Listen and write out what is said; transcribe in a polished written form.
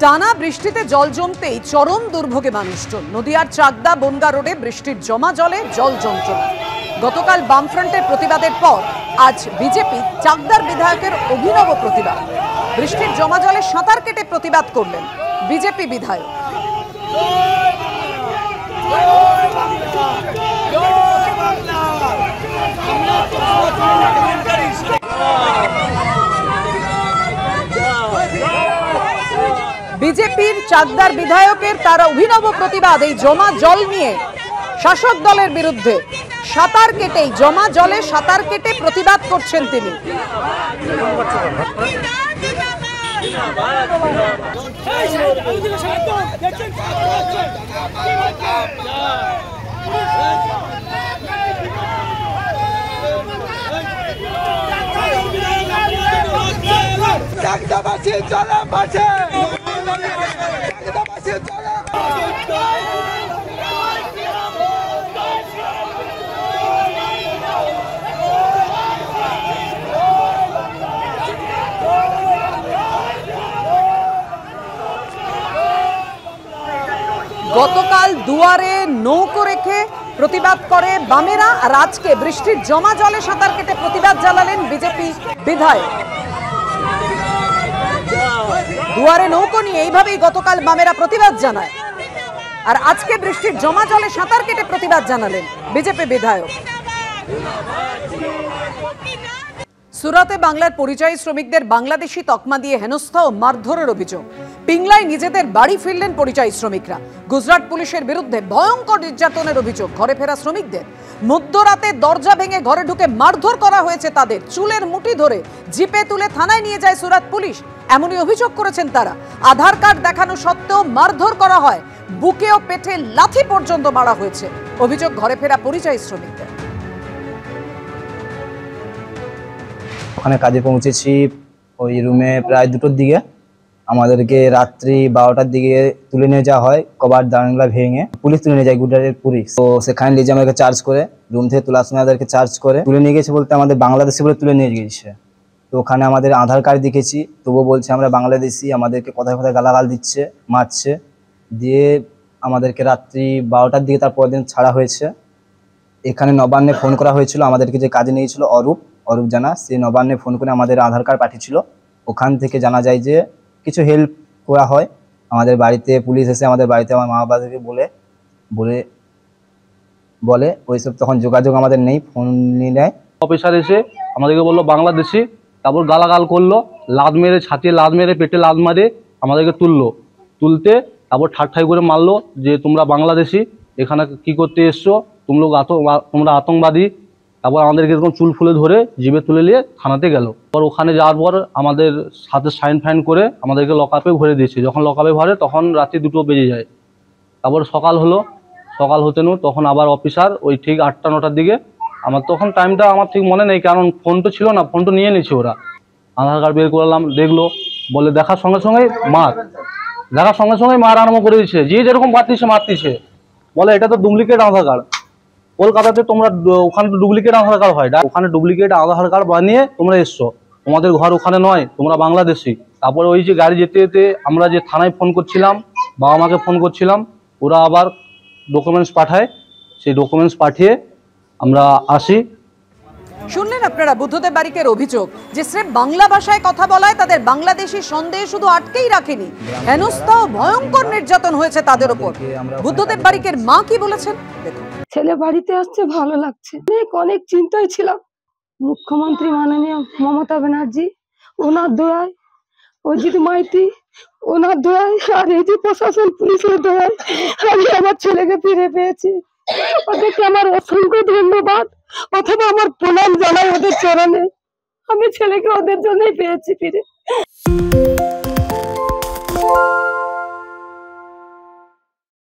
টানা বৃষ্টিতে জল জমতেই চরম দুর্ভোগে মানুষজন। নদিয়ার চাকদা বনগা রোডে বৃষ্টির জমা জলে জল যন্ত্রণা। গতকাল বামফ্রন্টের প্রতিবাদের পর আজ বিজেপি চাকদার বিধায়কের অভিনব প্রতিবাদ। বৃষ্টির জমা জলে সাঁতার কেটে প্রতিবাদ করলেন বিজেপি বিধায়ক। বিজেপির চাকদার বিধায়কের তার অভিনব প্রতিবাদ এই জমা জল নিয়ে শাসক দলের বিরুদ্ধে। সাঁতার কেটেই জমা জলে সাঁতার কেটে প্রতিবাদ করছেন তিনি। গতকাল দুয়ারে নৌকো রেখে প্রতিবাদ করে বামেরা, আর আজকে বৃষ্টির জমা জলে সাঁতার কেটে প্রতিবাদ জানালেন বিজেপি বিধায়ক। দুয়ারে নৌকো নিয়ে এইভাবেই গতকাল বামেরা প্রতিবাদ জানায়, আর আজকে বৃষ্টির জমা জলে সাঁতার কেটে প্রতিবাদ জানালেন বিজেপি বিধায়ক। সুরাতে বাংলার পরিযায়ী শ্রমিকদের বাংলাদেশি তকমা দিয়ে হেনস্থা ও মারধরের অভিযোগ। পিংলায় নিজেদের বাড়ি ফিরলেন পরিযায়ী শ্রমিকরা। গুজরাট পুলিশের বিরুদ্ধে ভয়ঙ্কর নির্যাতনের অভিযোগ। ঘরে ফেরা শ্রমিকদের মধ্যরাতে দরজা ভেঙে ঘরে ঢুকে মারধর করা হয়েছে তাদের। চুলের মুঠি ধরে জিপে তুলে থানায় নিয়ে যায় সুরাত পুলিশ, এমনই অভিযোগ করেছেন তারা। আধার কার্ড দেখানো সত্ত্বেও মারধর করা হয়, বুকে ও পেটে লাথি পর্যন্ত মারা হয়েছে। অভিযোগ ঘরে ফেরা পরিযায়ী শ্রমিকদের। ওখানে কাজে পৌঁছেছি ওই রুমে প্রায় 2টোর দিকে। আমাদেরকে রাত্রি 12টার দিকে তুলে নিয়ে যাওয়া হয়, কভার জানালা ভেঙে পুলিশ তুলে নিয়ে যায়, গুজরাটের পুলিশ। তো সেখানে নিয়ে আমাদেরকে চার্জ করে, রুম থেকে তোলার সময় আমাদেরকে চার্জ করে তুলে নিয়ে গেছে বলতে আমাদের বাংলাদেশি বলে তুলে নিয়ে গিয়েছে। তো ওখানে আমাদের আধার কার্ড দেখেছি, তবুও বলছে আমরা বাংলাদেশি। আমাদেরকে কোথায় কোথায় গালাগাল দিচ্ছে, মারছে। দিয়ে আমাদেরকে রাত্রি 12টার দিকে তারপর দিন ছাড়া হয়েছে। এখানে নবান্নে ফোন করা হয়েছিল, আমাদেরকে যে কাজে নিয়েছিল অরূপ জানা, সে নবান্নে ফোন করে আমাদের আধার কার্ড পাঠিয়েছিল। ওখান থেকে জানা যায় যে কিছু হেল্প করা হয়। আমাদের বাড়িতে পুলিশ এসে আমাদের বাড়িতে আমার মা বাবাকে বলে ওইসব তখন যোগাযোগ আমাদের নেই, ফোন নিয়ে নেয়। অফিসার এসে আমাদেরকে বললো বাংলাদেশি, তারপর গালাগাল করলো, লাদ মেরে ছাতিয়ে লাদ মেরে পেটে লাদ মারে আমাদেরকে তুলতে তারপর ঠাট্টাই করে মারলো যে তোমরা বাংলাদেশি, এখানে কি করতে এসছো, তোমরা আতঙ্কবাদী। তারপর আমাদেরকে এরকম চুল ফুলে ধরে জিভে তুলে নিয়ে থানাতে গেল। পর ওখানে যাওয়ার পর আমাদের সাথে সাইন ফাইন করে আমাদেরকে লকআপে ভরে দিয়েছে। যখন লকআপে ভরে তখন রাত্রি 2টো বেজে যায়। তারপর সকাল হলো, সকাল হতে তখন আবার অফিসার ওই ঠিক 8টা 9টার দিকে, আমার তখন টাইমটা আমার ঠিক মনে নেই, কারণ ফোন তো ছিল না, ফোন তো নিয়ে নিয়েছে ওরা। আধার কার্ড বের করলাম, দেখলো, বলে দেখার সঙ্গে সঙ্গেই মার আরম্ভ করে দিচ্ছে। যে যেরকম মারতিছে, বলে এটা তো ডুপ্লিকেট আধার কার্ড। কলকাতাতে তোমরা ওখানে তো ডুপ্লিকেট আধার কার্ড হয়, ওখানে ডুপ্লিকেট আধার কার্ড বানিয়ে তোমরা এসছো, তোমাদের ঘর ওখানে নয়, তোমরা বাংলাদেশি। তারপরে ওই যে গাড়ি যেতে যেতে আমরা যে থানায় ফোন করছিলাম, বাবা মাকে ফোন করছিলাম, ওরা আবার ডকুমেন্টস পাঠায়, সেই ডকুমেন্টস পাঠিয়ে আমরা আসি। শুনলেন আপনারা বুদ্ধদেব বারিকের অভিযোগ যে স্রেফ বাংলা ভাষায় কথা বলায় তাদের বাংলাদেশি সন্দেহ শুধু আটকেই রাখেনি, হেনস্থা ও ভয়ঙ্কর নির্যাতন হয়েছে তাদের উপর। বুদ্ধদেব বারিকের মা কি বলেছেন দেখুন। ছেলে বাড়িতে আসছে, ভালো লাগছে। অনেক চিন্তায় ছিলাম। মুখ্যমন্ত্রী মাননীয় মমতা ব্যানার্জি, ওনার দোয়ায়, অজিত মাইতি, ওনার দোয়ায়, আর এই যে প্রশাসন পুলিশের দোয়ায় আমি আমার ছেলেকে ফিরে পেয়েছি। ওদেরকে আমার অসংখ্য ধন্যবাদ, অথবা আমার প্রণাম জানাই ওদের চরণে। আমি ছেলেকে ওদের জন্যই পেয়েছি ফিরে।